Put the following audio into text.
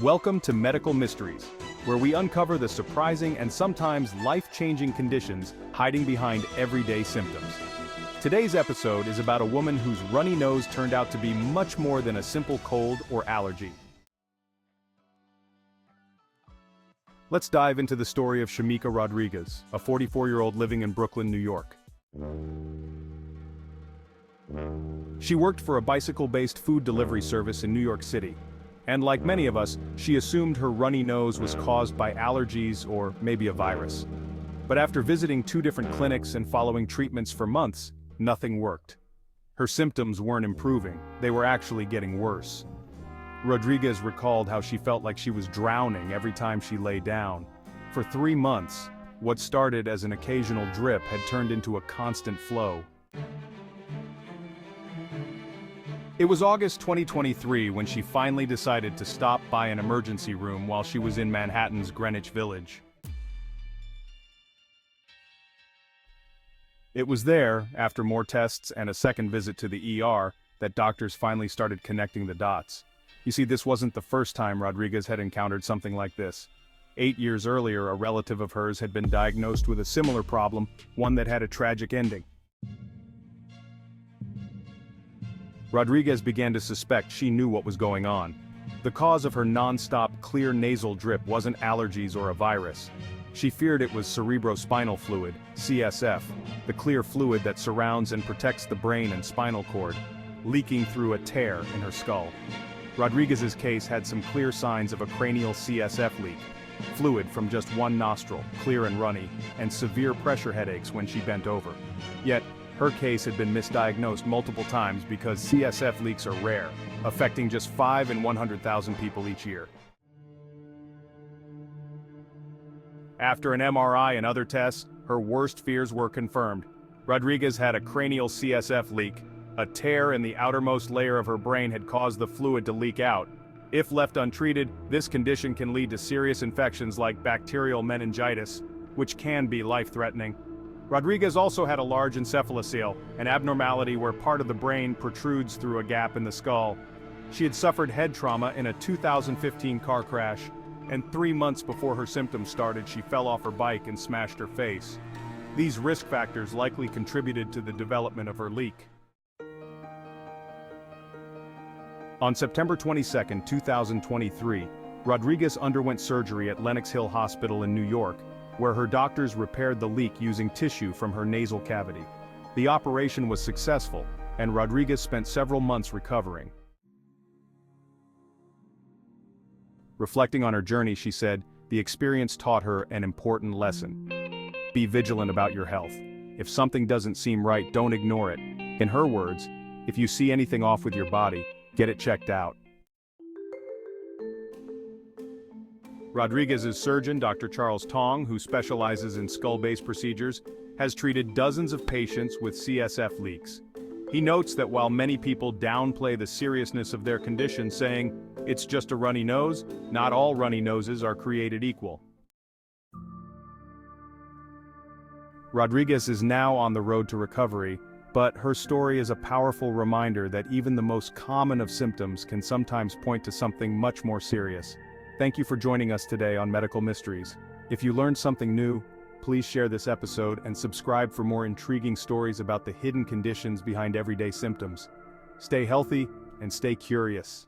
Welcome to Medical Mysteries, where we uncover the surprising and sometimes life-changing conditions hiding behind everyday symptoms. Today's episode is about a woman whose runny nose turned out to be much more than a simple cold or allergy. Let's dive into the story of Shemika Rodriguez, a 44-year-old living in Brooklyn, New York. She worked for a bicycle-based food delivery service in New York City. And like many of us, she assumed her runny nose was caused by allergies or maybe a virus. But after visiting 2 different clinics and following treatments for months, nothing worked. Her symptoms weren't improving, they were actually getting worse. Rodriguez recalled how she felt like she was drowning every time she lay down. For 3 months, what started as an occasional drip had turned into a constant flow. It was August 2023 when she finally decided to stop by an emergency room while she was in Manhattan's Greenwich Village. It was there, after more tests and a second visit to the ER, that doctors finally started connecting the dots. You see, this wasn't the first time Rodriguez had encountered something like this. 8 years earlier, a relative of hers had been diagnosed with a similar problem, one that had a tragic ending. Rodriguez began to suspect she knew what was going on. The cause of her non-stop clear nasal drip wasn't allergies or a virus. She feared it was cerebrospinal fluid, CSF, the clear fluid that surrounds and protects the brain and spinal cord, leaking through a tear in her skull. Rodriguez's case had some clear signs of a cranial CSF leak, fluid from just one nostril, clear and runny, and severe pressure headaches when she bent over. Yet, her case had been misdiagnosed multiple times because CSF leaks are rare, affecting just 5 in 100,000 people each year. After an MRI and other tests, her worst fears were confirmed. Rodriguez had a cranial CSF leak. A tear in the outermost layer of her brain had caused the fluid to leak out. If left untreated, this condition can lead to serious infections like bacterial meningitis, which can be life-threatening. Rodriguez also had a large encephalocele, an abnormality where part of the brain protrudes through a gap in the skull. She had suffered head trauma in a 2015 car crash, and 3 months before her symptoms started, she fell off her bike and smashed her face. These risk factors likely contributed to the development of her leak. On September 22, 2023, Rodriguez underwent surgery at Lenox Hill Hospital in New York, where her doctors repaired the leak using tissue from her nasal cavity. The operation was successful, and Rodriguez spent several months recovering. Reflecting on her journey, she said, the experience taught her an important lesson. Be vigilant about your health. If something doesn't seem right, don't ignore it. In her words, if you see anything off with your body, get it checked out. Rodriguez's surgeon, Dr. Charles Tong, who specializes in skull-based procedures, has treated dozens of patients with CSF leaks. He notes that while many people downplay the seriousness of their condition, saying, "It's just a runny nose," not all runny noses are created equal. Rodriguez is now on the road to recovery, but her story is a powerful reminder that even the most common of symptoms can sometimes point to something much more serious. Thank you for joining us today on Medical Mysteries. If you learned something new, please share this episode and subscribe for more intriguing stories about the hidden conditions behind everyday symptoms. Stay healthy and stay curious.